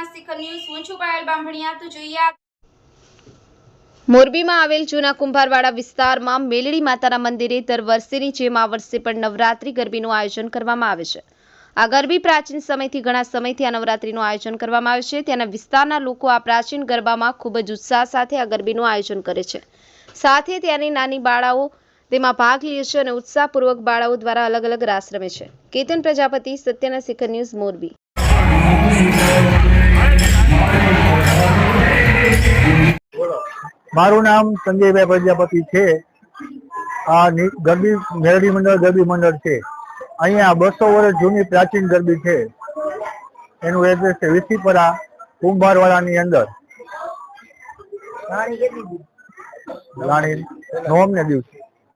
સત્યના શિખર ન્યૂઝ હું છું પાયલ બામણિયા તો જોઈએ મોરબીમાં આવેલ જૂના કુંભારવાડા વિસ્તારમાં મેલડી માતાના મંદિરે દર વર્ષેની જેમ આ વર્ષે પણ નવરાત્રી ગરબીનું આયોજન કરવામાં આવે છે। આ ગરબી પ્રાચીન સમયથી ઘણા સમયથી આ નવરાત્રીનું આયોજન કરવામાં આવે છે। ત્યાંના વિસ્તારના લોકો આ પ્રાચીન ગરબામાં ખૂબ જ ઉત્સાહ સાથે આ ગરબીનું આયોજન કરે છે। સાથે ત્યાંની નાની બાળાઓ તેમાં ભાગ લે છે અને ઉત્સાહપૂર્વક બાળાઓ દ્વારા અલગ અલગ રાસ રમે છે। કેતન પ્રજાપતિ, સત્યના શિખર ન્યૂઝ, મોરબી। મારું નામ સંજયભાઈ પ્રજાપતિ છે। આ ગરબી મેલડી મંડળ ગરબી મંડળ છે। અહીંયા 200 વર્ષ જૂની પ્રાચીન ગરબી છે। એનું એડ્રેસ છે વિસીપરા કુંભારવાડાની અંદર રાણી નોમને દિવસે